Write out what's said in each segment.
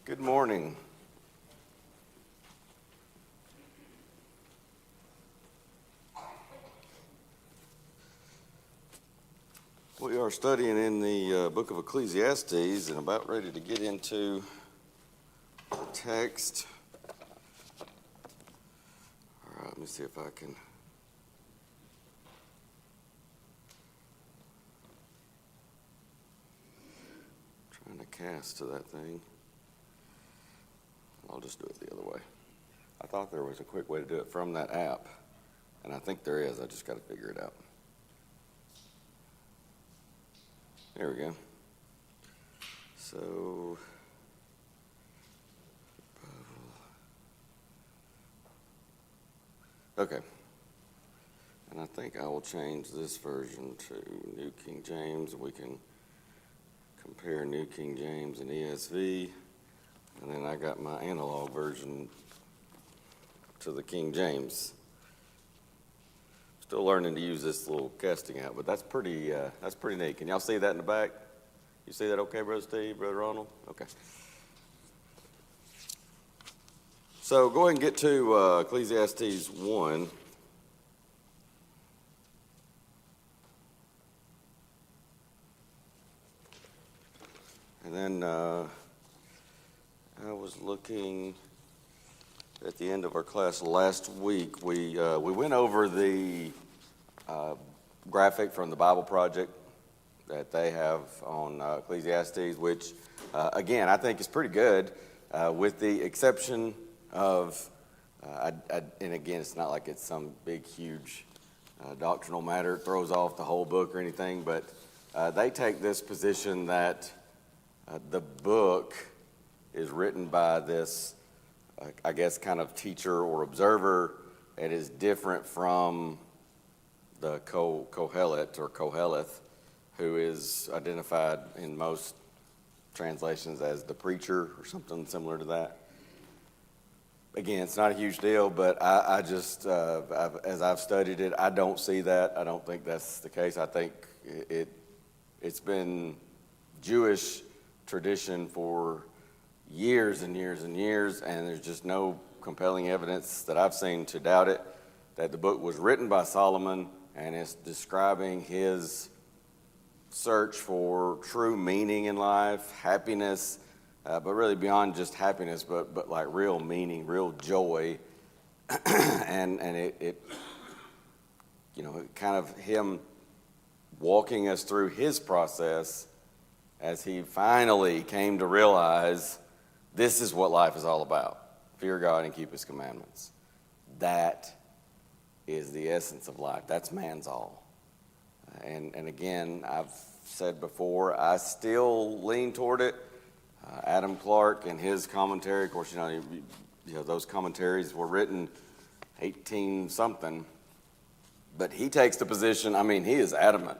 Good morning. We are studying in the book of Ecclesiastes and about ready to get into the text. All right, let me see if I can. Trying to cast to that thing. I'll just do it the other way. I thought there was a quick way to do it from that app, and I think there is. I just got to figure it out. There we go. So, okay. And I think I will change this version to New King James. We can compare New King James and ESV. And then I got my analog version to the King James. Still learning to use this little casting app, but that's pretty neat. Can y'all see that in the back? You see that okay, Brother Steve, Brother Ronald? Okay. So go ahead and get to Ecclesiastes 1. And then I was looking at the end of our class last week. We went over the graphic from the Bible Project that they have on Ecclesiastes, which, again, I think is pretty good, with the exception of, and again, it's not like it's some big, huge doctrinal matter. It throws off the whole book or anything, but they take this position that the book is written by this, I guess, kind of teacher or observer, and is different from the Kohelet or Koheleth, who is identified in most translations as the preacher or something similar to that. Again, it's not a huge deal, but I just, as I've studied it, I don't see that. I don't think that's the case. I think it's been Jewish tradition for years and years and years, and there's just no compelling evidence that I've seen to doubt it, that the book was written by Solomon and is describing his search for true meaning in life, happiness, but really beyond just happiness, but like real meaning, real joy, and it kind of him walking us through his process as he finally came to realize this is what life is all about. Fear God and keep his commandments. That is the essence of life. That's man's all. And again, I've said before, I still lean toward it. Adam Clark and his commentary, of course, those commentaries were written 18-something. But he takes the position, he is adamant.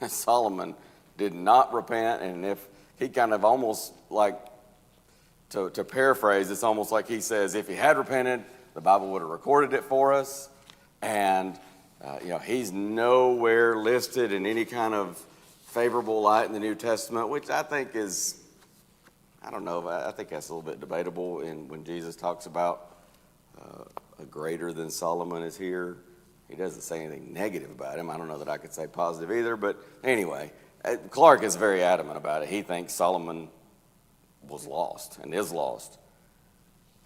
Solomon did not repent, and if he kind of almost like, to paraphrase, it's almost like he says, if he had repented, the Bible would have recorded it for us. And, he's nowhere listed in any kind of favorable light in the New Testament, which I think is, I don't know, I think that's a little bit debatable when Jesus talks about a greater than Solomon is here. He doesn't say anything negative about him. I don't know that I could say positive either, but anyway, Clark is very adamant about it. He thinks Solomon was lost and is lost.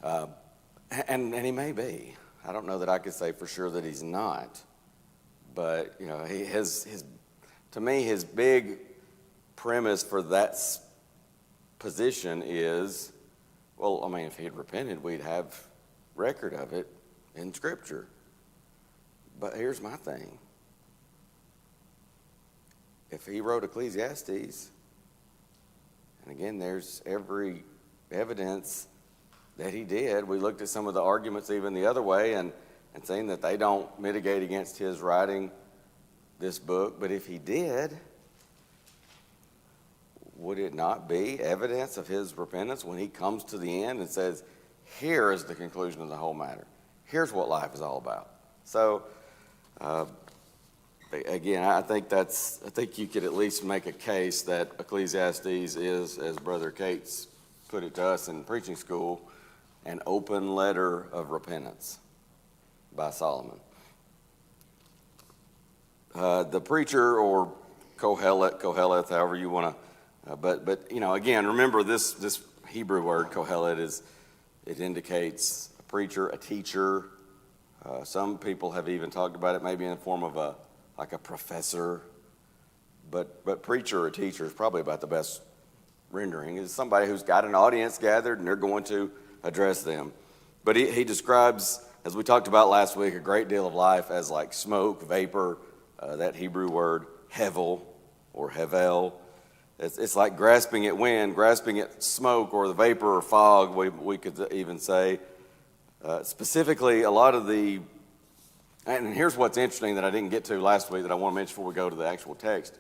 And he may be. I don't know that I could say for sure that he's not. But, to me, his big premise for that position is, if he had repented, we'd have record of it in Scripture. But here's my thing. If he wrote Ecclesiastes, and again, there's every evidence that he did. We looked at some of the arguments even the other way and saying that they don't mitigate against his writing this book. But if he did, would it not be evidence of his repentance when he comes to the end and says, here is the conclusion of the whole matter. Here's what life is all about. So, again, I think you could at least make a case that Ecclesiastes is, as Brother Cates put it to us in preaching school, an open letter of repentance by Solomon. The preacher, or Koheleth, however you want to, but again, remember this Hebrew word Koheleth it indicates a preacher, a teacher. Some people have even talked about it maybe in the form of a professor, but preacher or teacher is probably about the best rendering. Is somebody who's got an audience gathered and they're going to address them. But he describes, as we talked about last week, a great deal of life as like smoke, vapor, that Hebrew word hevel or hevel. It's like grasping at wind, grasping at smoke or the vapor or fog, we could even say. Specifically, a lot of the, and here's what's interesting that I didn't get to last week that I want to mention before we go to the actual text.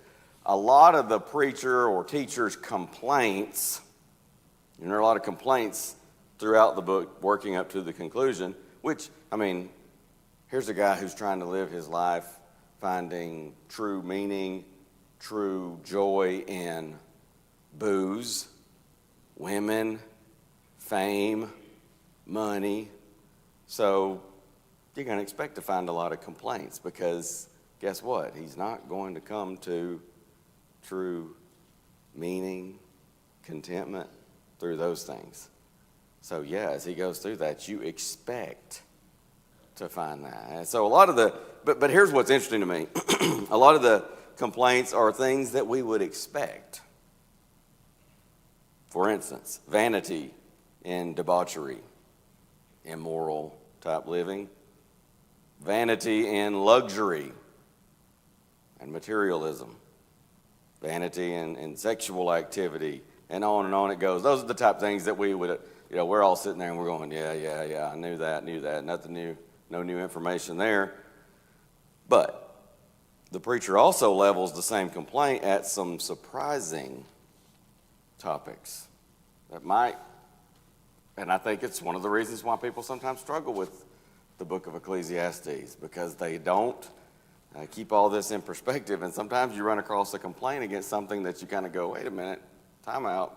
A lot of the preacher or teacher's complaints, there are a lot of complaints throughout the book working up to the conclusion, which, here's a guy who's trying to live his life finding true meaning, true joy in booze, women, fame, money. So you're going to expect to find a lot of complaints because guess what? He's not going to come to true meaning, contentment through those things. So yeah, as he goes through that, you expect to find that. And so a lot of but here's what's interesting to me. A lot of the complaints are things that we would expect. For instance, vanity and debauchery, immoral type living, vanity and luxury and materialism, vanity and sexual activity, and on it goes. Those are the type of things that we would, we're all sitting there and we're going, yeah, I knew that, nothing new, no new information there. But the preacher also levels the same complaint at some surprising topics that might, and I think it's one of the reasons why people sometimes struggle with the book of Ecclesiastes, because they don't keep all this in perspective, and sometimes you run across a complaint against something that you kind of go, wait a minute, time out.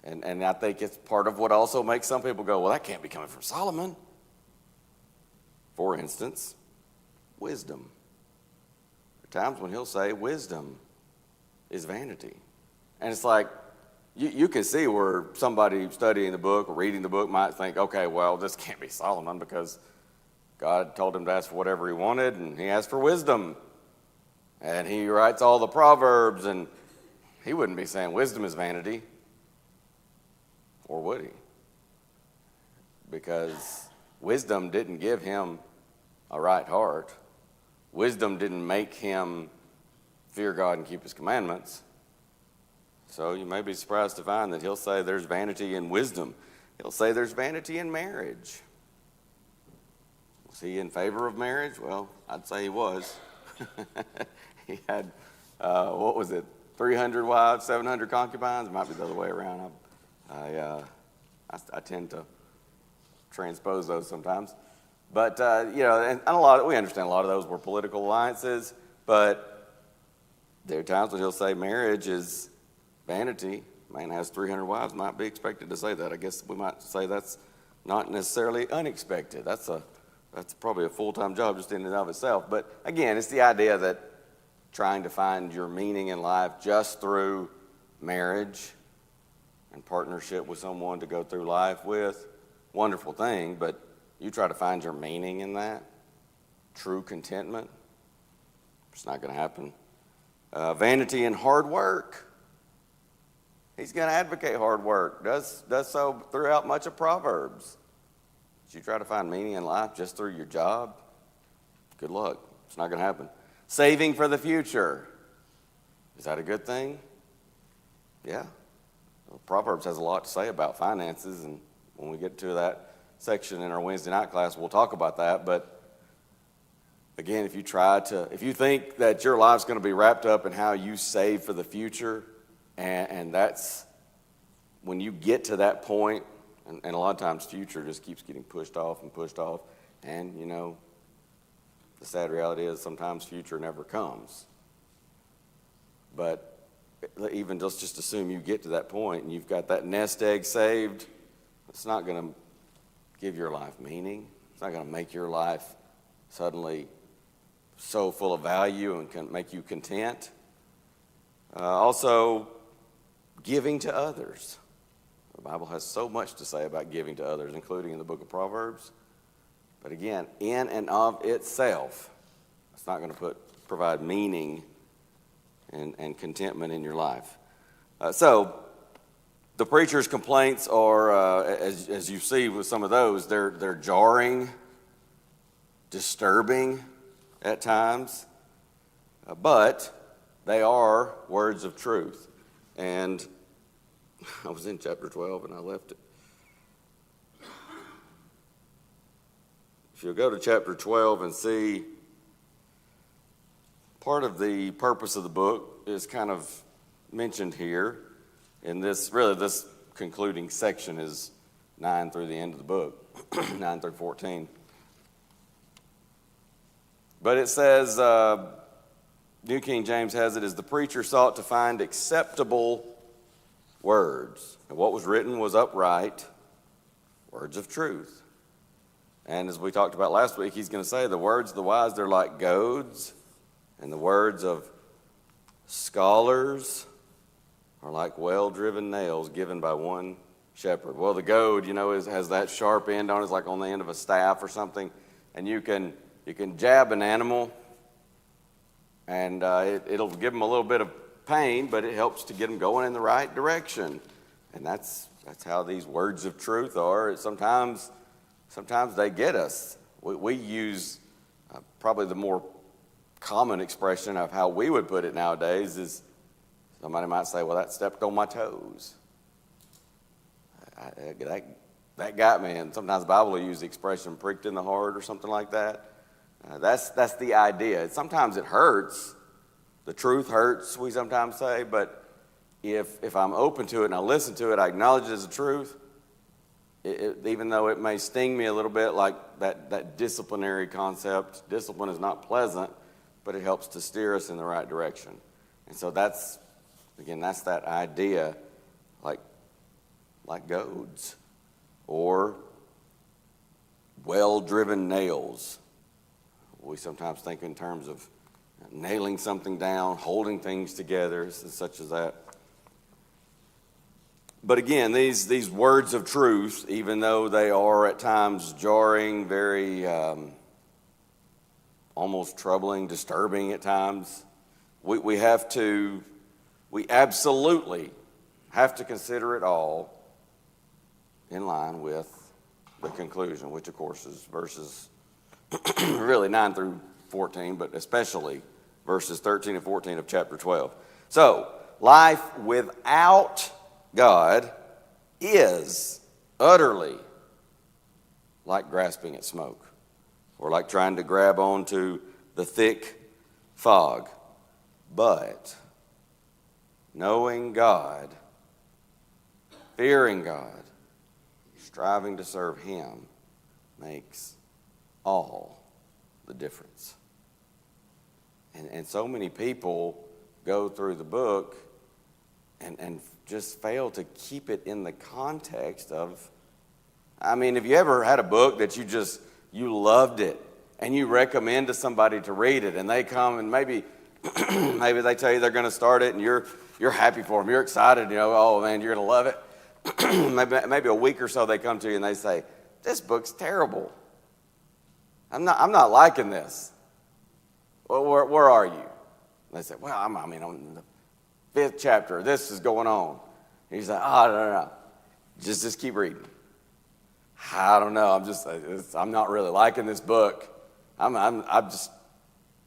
And I think it's part of what also makes some people go, well, that can't be coming from Solomon. For instance, wisdom. There are times when he'll say wisdom is vanity. And it's like, you can see where somebody studying the book or reading the book might think, okay, well, this can't be Solomon because God told him to ask for whatever he wanted, and he asked for wisdom. And he writes all the Proverbs, and he wouldn't be saying wisdom is vanity. Or would he? Because wisdom didn't give him a right heart. Wisdom didn't make him fear God and keep his commandments. So you may be surprised to find that he'll say there's vanity in wisdom. He'll say there's vanity in marriage. Was he in favor of marriage? Well, I'd say he was. He had, 300 wives, 700 concubines? It might be the other way around. I tend to transpose those sometimes. But, and we understand a lot of those were political alliances, but there are times when he'll say marriage is vanity. Man has 300 wives, might be expected to say that. I guess we might say that's not necessarily unexpected. That's probably a full-time job just in and of itself. But again, it's the idea that trying to find your meaning in life just through marriage and partnership with someone to go through life with, wonderful thing, but you try to find your meaning in that, true contentment, it's not going to happen. Vanity and hard work. He's going to advocate hard work, does so throughout much of Proverbs. If you try to find meaning in life just through your job, good luck. It's not going to happen. Saving for the future. Is that a good thing? Yeah. Well, Proverbs has a lot to say about finances, and when we get to that section in our Wednesday night class, we'll talk about that. But again, if you think that your life's going to be wrapped up in how you save for the future, and that's when you get to that point, and a lot of times future just keeps getting pushed off, and the sad reality is sometimes future never comes. But even just assume you get to that point and you've got that nest egg saved, it's not going to give your life meaning. It's not going to make your life suddenly so full of value and can make you content. Also, giving to others. The Bible has so much to say about giving to others, including in the book of Proverbs. But again, in and of itself, it's not going to provide meaning and contentment in your life. So the preacher's complaints are, as you see with some of those, they're jarring, disturbing at times, but they are words of truth. And I was in chapter 12 and I left it. If you'll go to chapter 12 and see, part of the purpose of the book is kind of mentioned here. In this concluding section is 9 through the end of the book, 9 through 14. But it says, New King James has it, as the preacher sought to find acceptable words. And what was written was upright, words of truth. And as we talked about last week, he's going to say the words of the wise, they're like goads, and the words of scholars are like well-driven nails given by one shepherd. Well, the goad, has that sharp end on it. It's like on the end of a staff or something. And you can jab an animal, and it'll give them a little bit of pain, but it helps to get them going in the right direction. And that's how these words of truth are. Sometimes they get us. We use probably the more common expression of how we would put it nowadays is somebody might say, well, that stepped on my toes. That got me. And sometimes the Bible will use the expression pricked in the heart or something like that. That's the idea. Sometimes it hurts. The truth hurts, we sometimes say, but if I'm open to it and I listen to it, I acknowledge it as the truth, even though it may sting me a little bit, like that disciplinary concept. Discipline is not pleasant, but it helps to steer us in the right direction. And so that's that idea, like goads or well-driven nails. We sometimes think in terms of nailing something down, holding things together, such as that. But again, these words of truth, even though they are at times jarring, very almost troubling, disturbing at times, we absolutely have to consider it all in line with the conclusion, which of course is verses really 9 through 14, but especially verses 13 and 14 of chapter 12. So, life without God is utterly like grasping at smoke, or like trying to grab onto the thick fog. But knowing God, fearing God, striving to serve Him makes all the difference. And so many people go through the book and just fail to keep it in the context of, have you ever had a book that you loved it and you recommend to somebody to read it, and they come and maybe they tell you they're going to start it and you're happy for them, you're excited, oh man, you're going to love it. maybe a week or so they come to you and they say, this book's terrible. I'm not liking this. Well, where are you? And they say, well, I'm on the 5th chapter. This is going on. And you say, no. Just keep reading. I don't know. I'm not really liking this book. I'm just,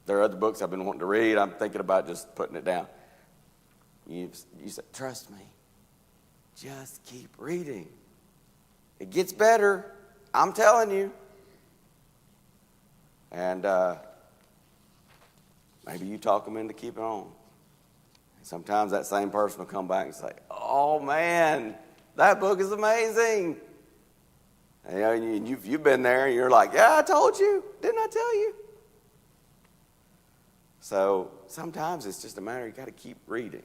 there are other books I've been wanting to read. I'm thinking about just putting it down. You say, trust me. Just keep reading. It gets better. I'm telling you. And maybe you talk them into keeping on. Sometimes that same person will come back and say, oh man, that book is amazing. And you've been there and you're like, yeah, I told you. Didn't I tell you? So sometimes it's just a matter, you got to keep reading.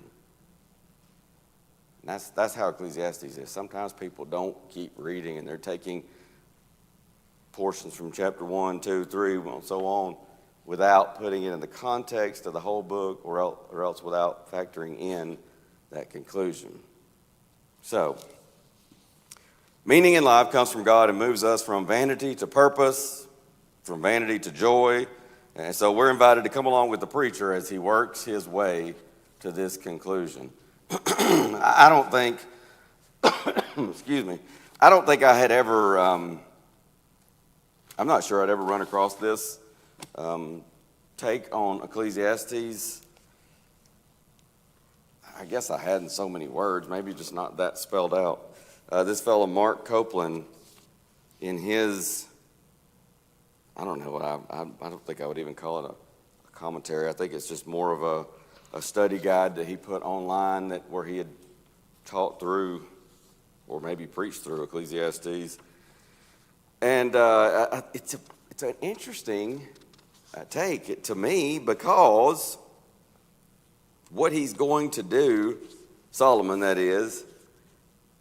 And that's how Ecclesiastes is. Sometimes people don't keep reading, and they're taking portions from chapter 1, 2, 3, and so on, without putting it in the context of the whole book, or else without factoring in that conclusion. So, meaning in life comes from God and moves us from vanity to purpose, from vanity to joy. And so we're invited to come along with the preacher as he works his way to this conclusion. I don't think, excuse me, I don't think I had ever, I'm not sure I'd ever run across this take on Ecclesiastes. I guess I had in so many words, maybe just not that spelled out. This fellow, Mark Copeland, in his, I don't know what I don't think I would even call it a commentary. I think it's just more of a study guide that he put online where he had taught through, or maybe preached through Ecclesiastes. And it's an interesting take to me, because what he's going to do, Solomon that is,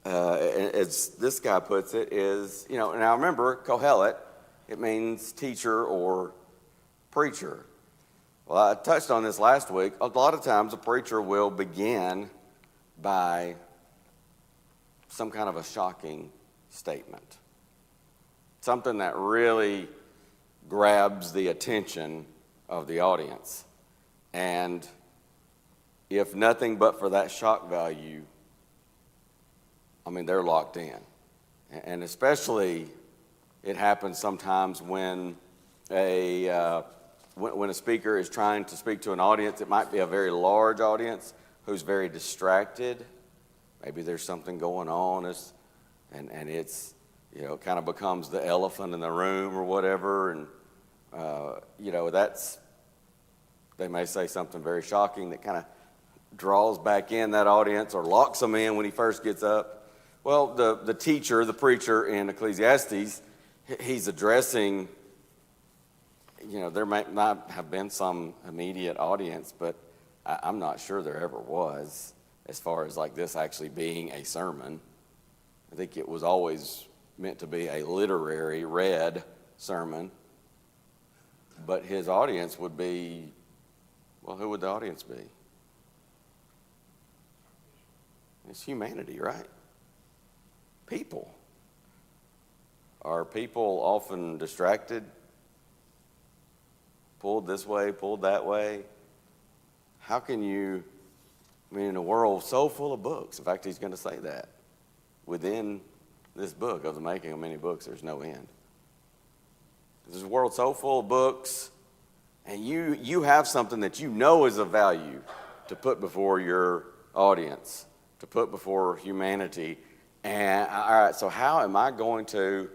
as this guy puts it, is, now remember, Kohelet, it means teacher or preacher. Well, I touched on this last week. A lot of times a preacher will begin by some kind of a shocking statement. Something that really grabs the attention of the audience. And if nothing but for that shock value, they're locked in. And especially it happens sometimes when a speaker is trying to speak to an audience. It might be a very large audience who's very distracted. Maybe there's something going on, and it's, kind of becomes the elephant in the room or whatever. And, they may say something very shocking that kind of draws back in that audience or locks them in when he first gets up. Well, the teacher, the preacher in Ecclesiastes, he's addressing, there might not have been some immediate audience, but I'm not sure there ever was, as far as like this actually being a sermon. I think it was always meant to be a literary read sermon. But his audience would be, well, who would the audience be? It's humanity, right? People. Are people often distracted? Pulled this way, pulled that way? How can you, in a world so full of books, in fact, he's going to say that, within this book, of the making of many books, there's no end. There's a world so full of books, and you have something that you know is of value to put before your audience, to put before humanity. And all right, so how am I going to,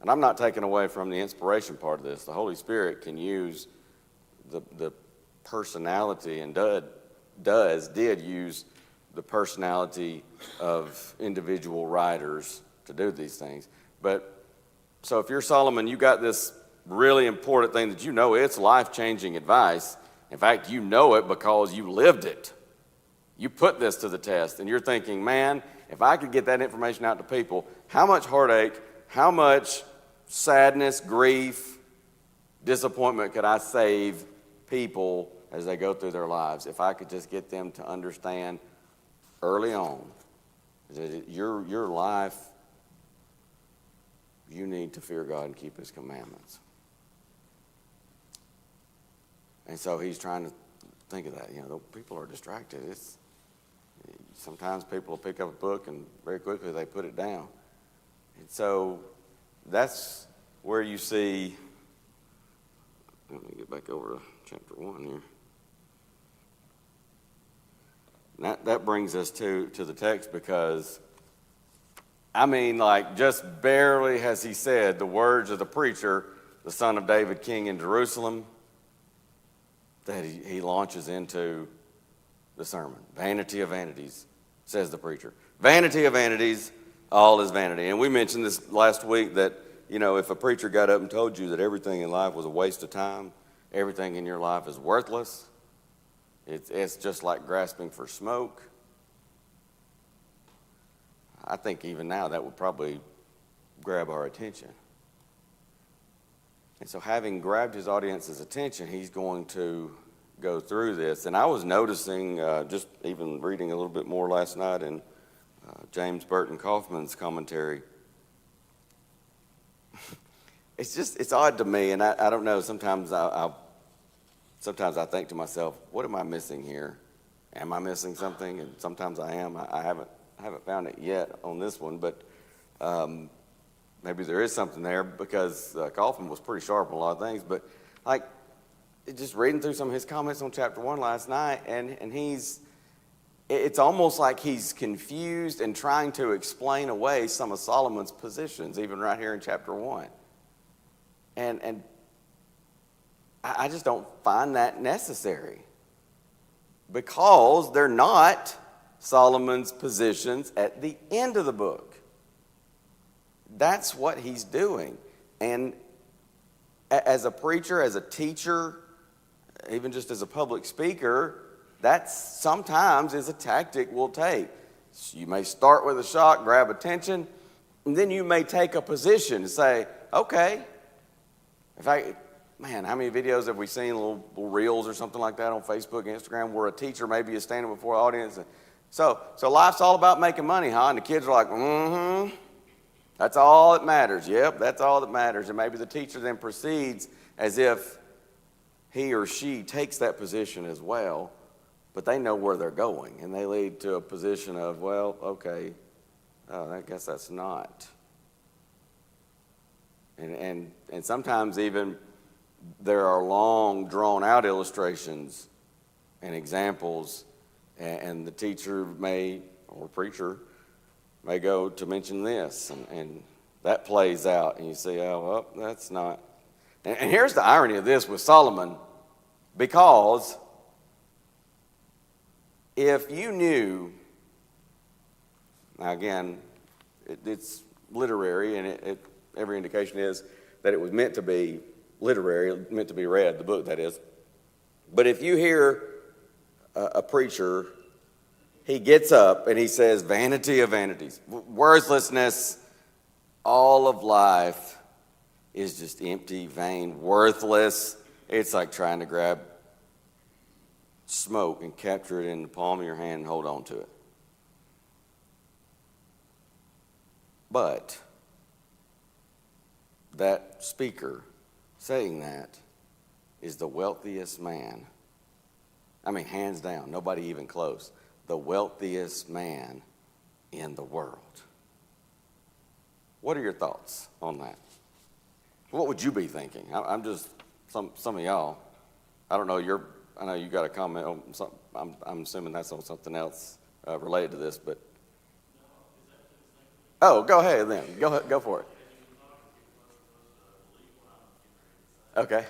and I'm not taking away from the inspiration part of this. The Holy Spirit can use the personality, and did use the personality of individual writers to do these things. But so if you're Solomon, you got this really important thing that it's life-changing advice. In fact, you know it because you lived it. You put this to the test, and you're thinking, man, if I could get that information out to people, how much heartache, how much sadness, grief, disappointment could I save people as they go through their lives if I could just get them to understand early on that your life, you need to fear God and keep His commandments. And so he's trying to think of that. People are distracted. Sometimes people will pick up a book and very quickly they put it down. And so that's where you see, let me get back over to chapter 1 here. That brings us to the text, because, just barely has he said the words of the preacher, the son of David, king in Jerusalem, that he launches into the sermon. Vanity of vanities, says the preacher. Vanity of vanities, all is vanity. And we mentioned this last week that, if a preacher got up and told you that everything in life was a waste of time, everything in your life is worthless, it's just like grasping for smoke, I think even now that would probably grab our attention. And so having grabbed his audience's attention, he's going to go through this. And I was noticing, just even reading a little bit more last night in James Burton Kaufman's commentary, it's odd to me, and I don't know, sometimes I think to myself, what am I missing here? Am I missing something? And sometimes I am. I haven't found it yet on this one, but maybe there is something there, because Kaufman was pretty sharp on a lot of things. But like just reading through some of his comments on chapter 1 last night, and it's almost like he's confused and trying to explain away some of Solomon's positions, even right here in chapter 1. And I just don't find that necessary, because they're not Solomon's positions at the end of the book. That's what he's doing. And as a preacher, as a teacher, even just as a public speaker, that sometimes is a tactic we'll take. You may start with a shock, grab attention, and then you may take a position and say, okay, how many videos have we seen, little reels or something like that on Facebook, Instagram, where a teacher maybe is standing before an audience and so life's all about making money, huh? And the kids are like, mm-hmm. That's all that matters. Yep, that's all that matters. And maybe the teacher then proceeds as if he or she takes that position as well, but they know where they're going, and they lead to a position of, well, okay, I guess that's not. And sometimes even there are long, drawn-out illustrations and examples, and the teacher or preacher may go to mention this, and that plays out, and you say, oh, well, that's not. And here's the irony of this with Solomon, because if you knew, now again, it's literary, and every indication is that it was meant to be literary, meant to be read, the book that is. But if you hear a preacher, he gets up and he says, vanity of vanities, worthlessness, all of life is just empty, vain, worthless. It's like trying to grab smoke and capture it in the palm of your hand and hold on to it. But that speaker saying that is the wealthiest man. I mean, hands down, nobody even close. The wealthiest man in the world. What are your thoughts on that? What would you be thinking? I'm just, some of y'all, I don't know, I know you got a comment on something. I'm assuming that's on something else related to this, but. Oh, go ahead then. Go for it. Okay.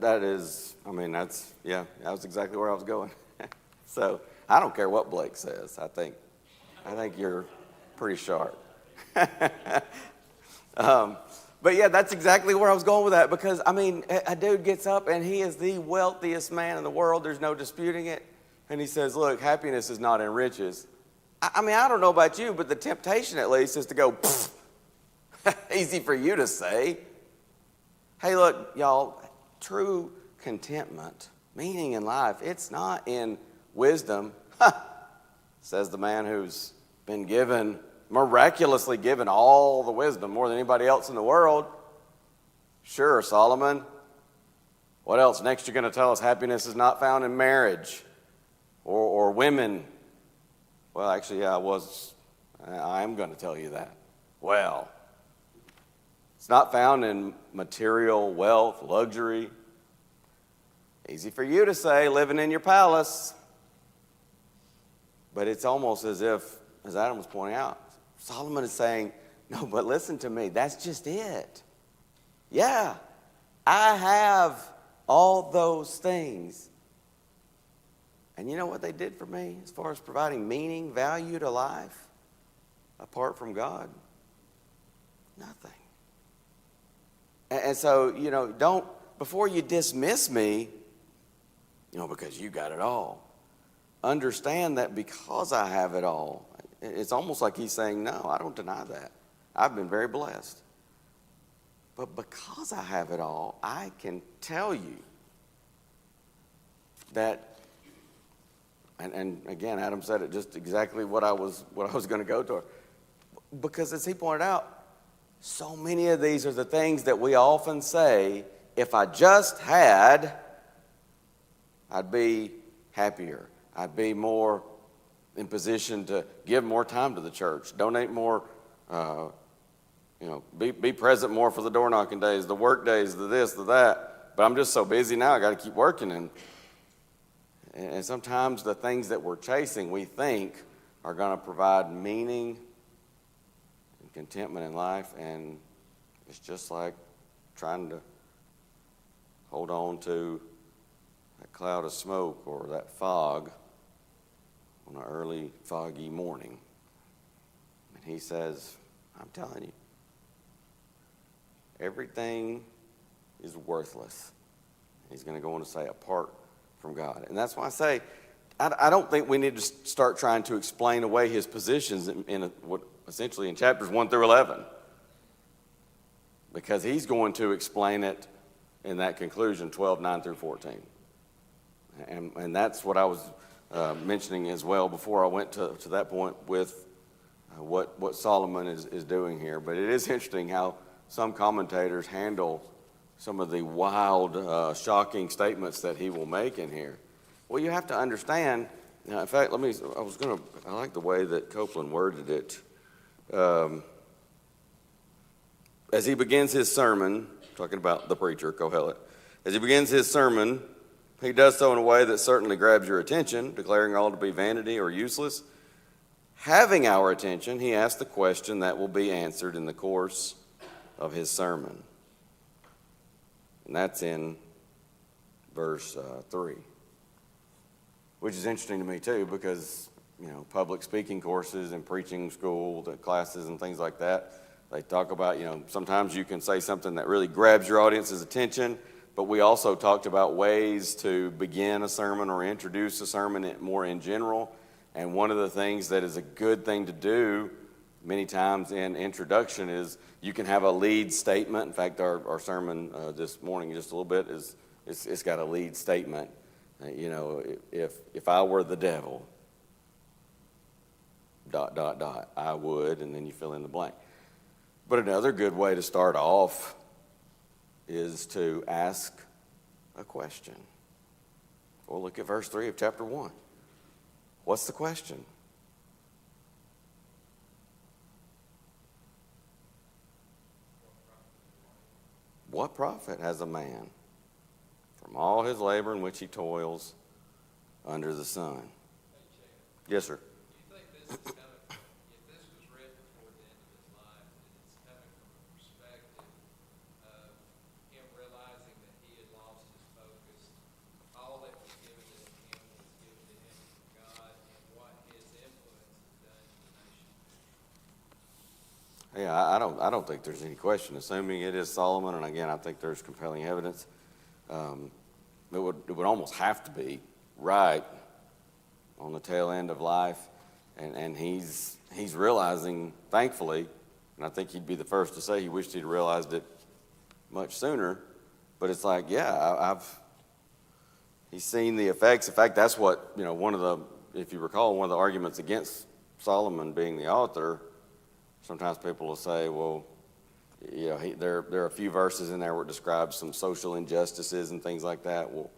That is, I mean, that was exactly where I was going. So I don't care what Blake says. I think you're pretty sharp. But yeah, that's exactly where I was going with that, because I mean, a dude gets up and he is the wealthiest man in the world. There's no disputing it. And he says, look, happiness is not in riches. I mean, I don't know about you, but the temptation at least is to go, easy for you to say. Hey, look, y'all, true contentment, meaning in life, it's not in wisdom, says the man who's been given, miraculously given all the wisdom, more than anybody else in the world. Sure, Solomon. What else? Next, you're going to tell us happiness is not found in marriage or women. Well, actually, yeah, I am going to tell you that. Well, it's not found in material wealth, luxury. Easy for you to say, living in your palace. But it's almost as if, as Adam was pointing out, Solomon is saying, no, but listen to me, that's just it. Yeah, I have all those things. And you know what they did for me as far as providing meaning, value to life, apart from God? Nothing. And so, don't, before you dismiss me, because you got it all, understand that because I have it all, it's almost like he's saying, no, I don't deny that. I've been very blessed. But because I have it all, I can tell you that, and again, Adam said it just exactly what I was going to go to. Because as he pointed out, so many of these are the things that we often say, if I just had, I'd be happier. I'd be more in position to give more time to the church, donate more, be present more for the door knocking days, the work days, the this, the that. But I'm just so busy now, I got to keep working. And sometimes the things that we're chasing, we think are going to provide meaning and contentment in life. And it's just like trying to hold on to that cloud of smoke or that fog on an early foggy morning. And he says, I'm telling you, everything is worthless. He's going to go on to say, apart from God. And that's why I say, I don't think we need to start trying to explain away his positions essentially in chapters 1 through 11. Because he's going to explain it in that conclusion, 12, 9 through 14. And that's what I was mentioning as well before I went to that point with what Solomon is doing here. But it is interesting how some commentators handle some of the wild, shocking statements that he will make in here. Well, you have to understand. Now, in fact, I like the way that Copeland worded it. As he begins his sermon, talking about the preacher, Kohelet, as he begins his sermon, he does so in a way that certainly grabs your attention, declaring all to be vanity or useless. Having our attention, he asks the question that will be answered in the course of his sermon. And that's in verse 3. Which is interesting to me too, because, public speaking courses and preaching school, the classes and things like that, they talk about, sometimes you can say something that really grabs your audience's attention, but we also talked about ways to begin a sermon or introduce a sermon more in general. And one of the things that is a good thing to do many times in introduction is you can have a lead statement. In fact, our sermon this morning, just a little bit, it's got a lead statement. If I were the devil, ... I would, and then you fill in the blank. But another good way to start off is to ask a question. Well, look at verse 3 of chapter 1. What's the question? What profit has a man from all his labor in which he toils under the sun? Yes, sir. Do you think this is coming, if this was written toward the end of his life, that it's coming from a perspective of him realizing that he had lost his focus, all that was given to him was given to him from God, and what his influence has done to the nation? Yeah, I don't think there's any question. Assuming it is Solomon, and again, I think there's compelling evidence. It would almost have to be right on the tail end of life. And he's realizing, thankfully, and I think he'd be the first to say he wished he'd realized it much sooner. But it's like, yeah, he's seen the effects. In fact, that's what, if you recall, one of the arguments against Solomon being the author, sometimes people will say, well, there are a few verses in there where it describes some social injustices and things like that. Well,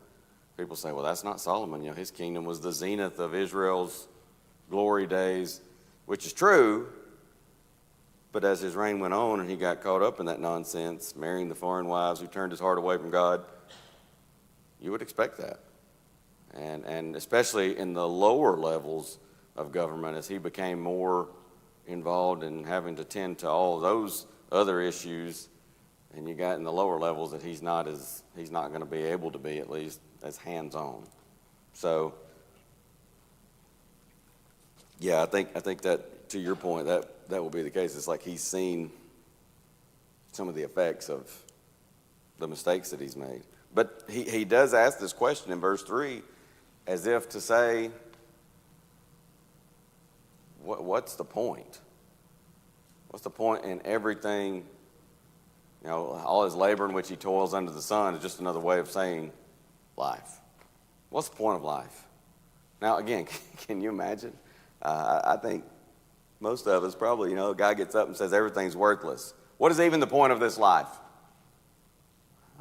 people say, well, that's not Solomon. His kingdom was the zenith of Israel's glory days, which is true. But as his reign went on and he got caught up in that nonsense, marrying the foreign wives who turned his heart away from God, you would expect that. And especially in the lower levels of government, as he became more involved in having to tend to all those other issues, and you got in the lower levels that he's not going to be able to be, at least as hands-on. So, yeah, I think that, to your point, that will be the case. It's like he's seen some of the effects of the mistakes that he's made. But he does ask this question in verse 3 as if to say, what's the point? What's the point in everything? All his labor in which he toils under the sun is just another way of saying life. What's the point of life? Now, again, can you imagine? I think most of us probably, a guy gets up and says everything's worthless. What is even the point of this life?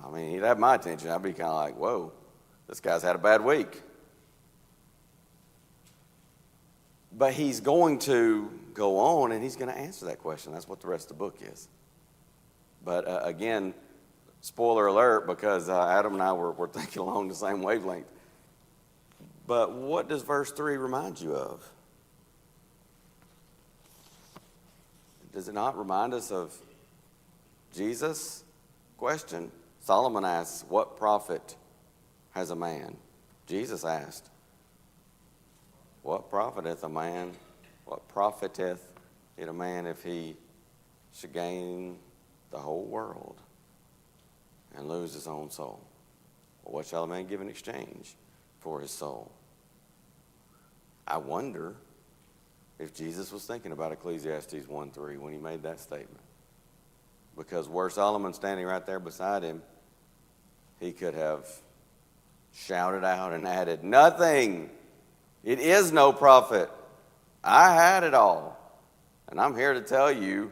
I mean, he'd have my attention. I'd be kind of like, whoa, this guy's had a bad week. But he's going to go on and he's going to answer that question. That's what the rest of the book is. But again, spoiler alert, because Adam and I were thinking along the same wavelength. But what does verse 3 remind you of? Does it not remind us of Jesus' question? Solomon asks, what profit has a man? Jesus asked, what profiteth a man? What profiteth it a man if he should gain the whole world and lose his own soul? Well, what shall a man give in exchange for his soul? I wonder if Jesus was thinking about Ecclesiastes 1:3 when he made that statement. Because were Solomon standing right there beside him, he could have shouted out and added, nothing. It is no profit. I had it all. And I'm here to tell you,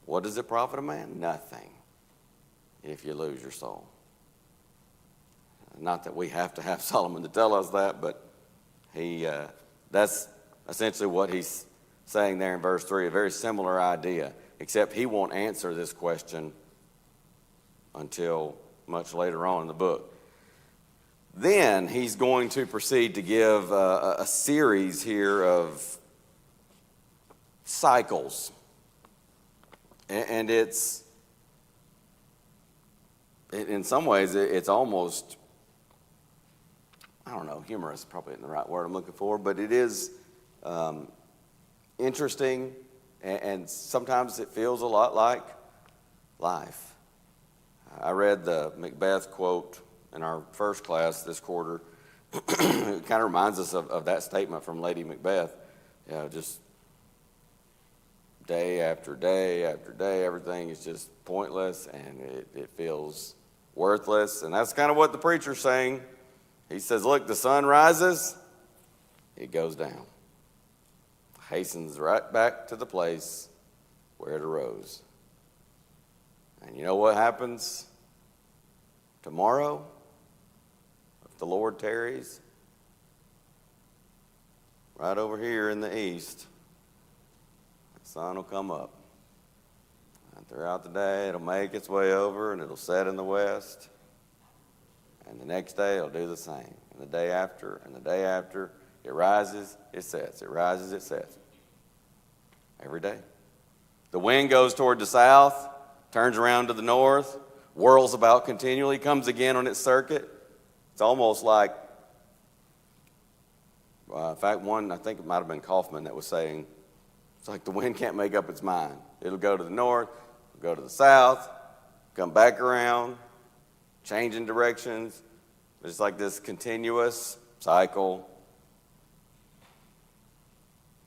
what does it profit a man? Nothing, if you lose your soul. Not that we have to have Solomon to tell us that, but that's essentially what he's saying there in verse 3, a very similar idea, except he won't answer this question until much later on in the book. Then he's going to proceed to give a series here of cycles. And it's, in some ways, it's almost, I don't know, humorous probably isn't the right word I'm looking for, but it is interesting, and sometimes it feels a lot like life. I read the Macbeth quote in our first class this quarter. It kind of reminds us of that statement from Lady Macbeth. Just day after day after day, everything is just pointless, and it feels worthless. And that's kind of what the preacher's saying. He says, look, the sun rises, it goes down. Hastens right back to the place where it arose. And you know what happens tomorrow? If the Lord tarries, right over here in the east, the sun will come up. And throughout the day, it'll make its way over and it'll set in the west. And the next day, it'll do the same. And the day after, and the day after, it rises, it sets. It rises, it sets. Every day. The wind goes toward the south, turns around to the north, whirls about continually, comes again on its circuit. It's almost like, in fact, I think it might have been Kaufman that was saying, it's like the wind can't make up its mind. It'll go to the north, go to the south, come back around, changing directions. It's like this continuous cycle.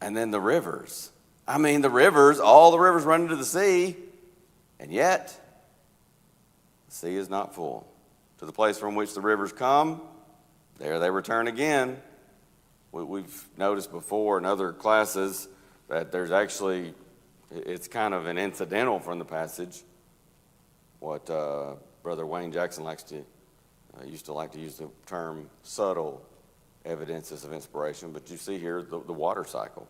And then the rivers. I mean, the rivers, all the rivers run into the sea, and yet the sea is not full. To the place from which the rivers come, there they return again. We've noticed before in other classes that there's actually, it's kind of an incidental from the passage, what Brother Wayne Jackson used to like to use the term subtle evidences of inspiration, but you see here the water cycle.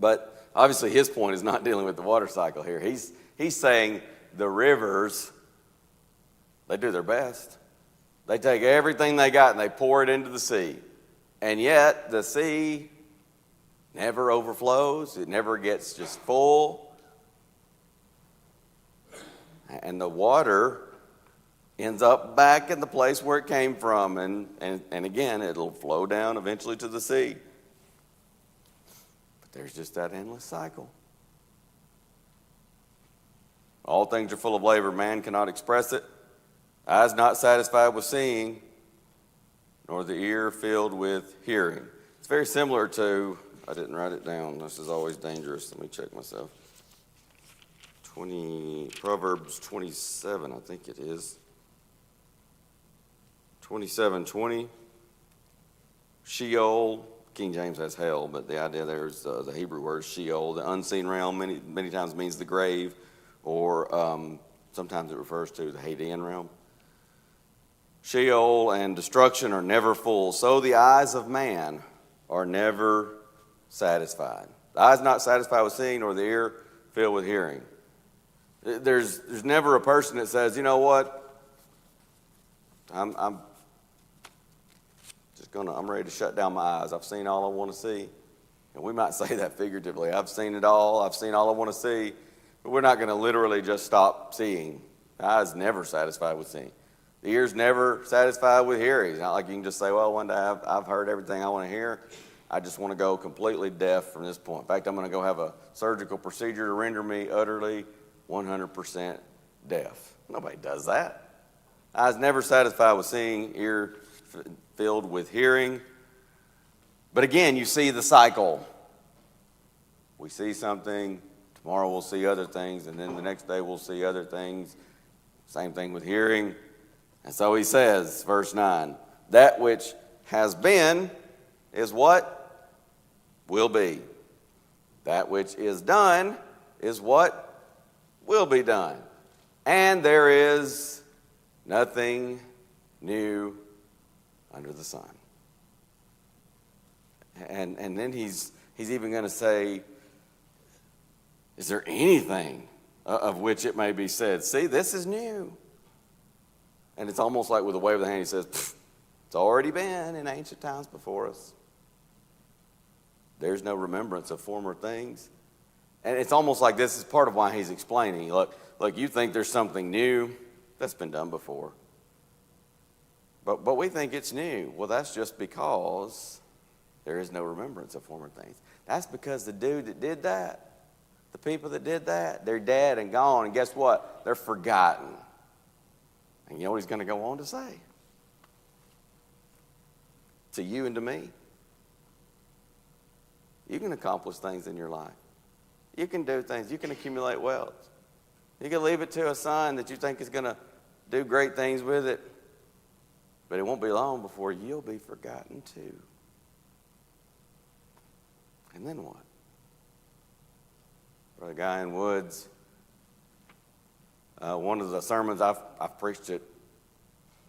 But obviously his point is not dealing with the water cycle here. He's saying the rivers, they do their best. They take everything they got and they pour it into the sea. And yet the sea never overflows. It never gets just full. And the water ends up back in the place where it came from. And again, it'll flow down eventually to the sea. But there's just that endless cycle. All things are full of labor. Man cannot express it. Eyes not satisfied with seeing, nor the ear filled with hearing. It's very similar to, I didn't write it down. This is always dangerous. Let me check myself. Proverbs 27, I think it is. 27:20. Sheol, King James has hell, but the idea there is the Hebrew word Sheol. The unseen realm many times means the grave, or sometimes it refers to the Hadean realm. Sheol and destruction are never full. So the eyes of man are never satisfied. The eye is not satisfied with seeing, nor the ear filled with hearing. There's never a person that says, you know what, I'm ready to shut down my eyes. I've seen all I want to see. And we might say that figuratively. I've seen it all. I've seen all I want to see. But we're not going to literally just stop seeing. The eye is never satisfied with seeing. The ear's never satisfied with hearing. It's not like you can just say, well, one day I've heard everything I want to hear. I just want to go completely deaf from this point. In fact, I'm going to go have a surgical procedure to render me utterly 100% deaf. Nobody does that. Eyes never satisfied with seeing, ear filled with hearing. But again, you see the cycle. We see something, tomorrow we'll see other things, and then the next day we'll see other things. Same thing with hearing. And so he says, verse 9, that which has been is what will be. That which is done is what will be done. And there is nothing new under the sun. And then he's even going to say, is there anything of which it may be said, see, this is new? And it's almost like with a wave of the hand, he says, it's already been in ancient times before us. There's no remembrance of former things. And it's almost like this is part of why he's explaining. Look, you think there's something new that's been done before. But we think it's new. Well, that's just because there is no remembrance of former things. That's because the dude that did that, the people that did that, they're dead and gone. And guess what? They're forgotten. And you know what he's going to go on to say? To you and to me. You can accomplish things in your life. You can do things. You can accumulate wealth. You can leave it to a son that you think is going to do great things with it. But it won't be long before you'll be forgotten too. And then what? Brother Guy in Woods, one of the sermons, I've preached it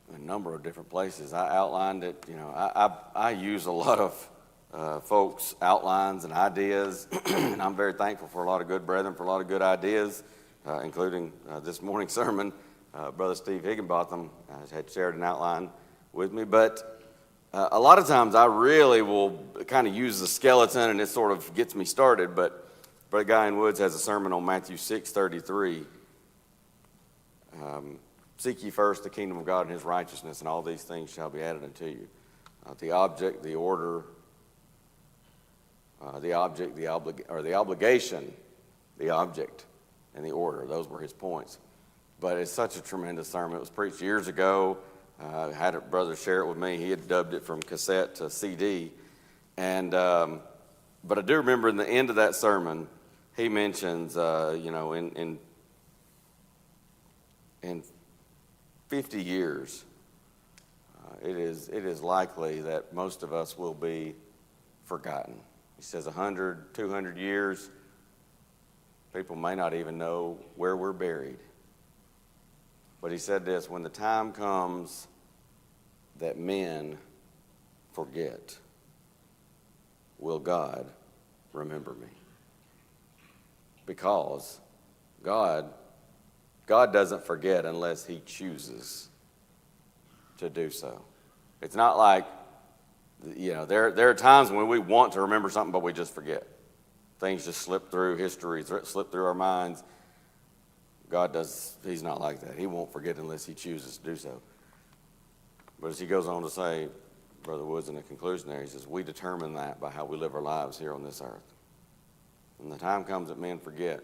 in a number of different places. I outlined it. I use a lot of folks' outlines and ideas, and I'm very thankful for a lot of good brethren for a lot of good ideas, including this morning's sermon. Brother Steve Higginbotham had shared an outline with me, but a lot of times I really will kind of use the skeleton, and it sort of gets me started. But Brother Guy in Woods has a sermon on Matthew 6:33. Seek ye first the kingdom of God and his righteousness, and all these things shall be added unto you. The object, the order, the obligation, the object, and the order. Those were his points. But it's such a tremendous sermon. It was preached years ago. I had a brother share it with me. He had dubbed it from cassette to CD. And But I do remember in the end of that sermon, he mentions, in 50 years, it is likely that most of us will be forgotten. He says 100, 200 years, people may not even know where we're buried. But he said this, when the time comes that men forget, will God remember me? Because God doesn't forget unless he chooses to do so. It's not like, there are times when we want to remember something, but we just forget. Things just slip through history, slip through our minds. He's not like that. He won't forget unless he chooses to do so. But as he goes on to say, Brother Woods in the conclusion there, he says, we determine that by how we live our lives here on this earth. When the time comes that men forget,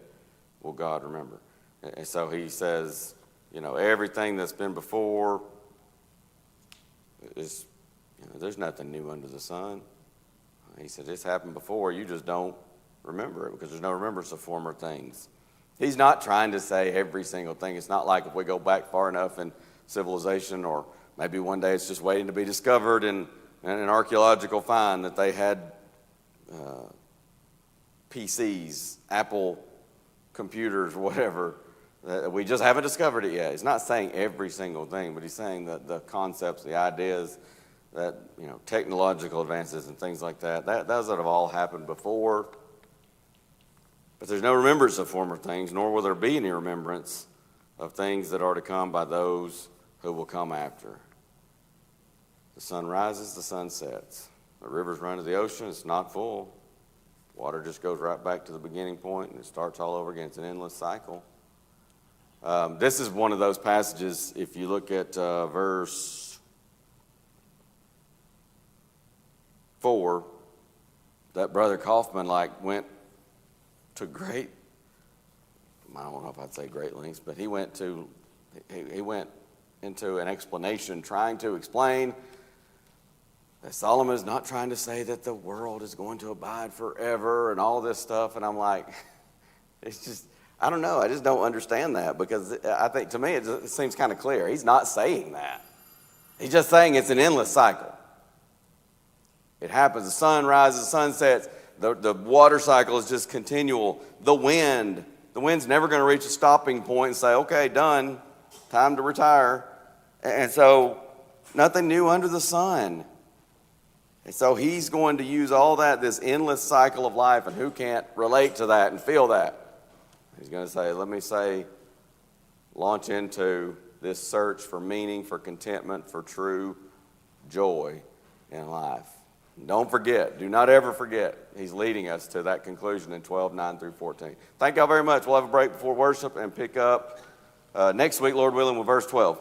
will God remember? And so he says, everything that's been before is, there's nothing new under the sun. He said, it's happened before, you just don't remember it because there's no remembrance of former things. He's not trying to say every single thing. It's not like if we go back far enough in civilization, or maybe one day it's just waiting to be discovered in an archaeological find that they had PCs, Apple computers, whatever. We just haven't discovered it yet. He's not saying every single thing, but he's saying that the concepts, the ideas, that technological advances and things like that, those that have all happened before. But there's no remembrance of former things, nor will there be any remembrance of things that are to come by those who will come after. The sun rises, the sun sets. The rivers run to the ocean, it's not full. Water just goes right back to the beginning point, and it starts all over again. It's an endless cycle. This is one of those passages, if you look at verse 4, that Brother Kaufman went to great, I don't know if I'd say great lengths, but he went into an explanation trying to explain that Solomon is not trying to say that the world is going to abide forever and all this stuff. And I'm like, it's just, I don't know. I just don't understand that, because I think, to me, it seems kind of clear. He's not saying that. He's just saying it's an endless cycle. It happens. The sun rises, the sun sets. The water cycle is just continual. The wind's never going to reach a stopping point and say, okay, done, time to retire. And so nothing new under the sun. And so he's going to use all that, this endless cycle of life, and who can't relate to that and feel that? He's going to say, launch into this search for meaning, for contentment, for true joy in life. Don't forget, do not ever forget, he's leading us to that conclusion in 12:9 through 14. Thank y'all very much. We'll have a break before worship and pick up next week, Lord willing, with verse 12.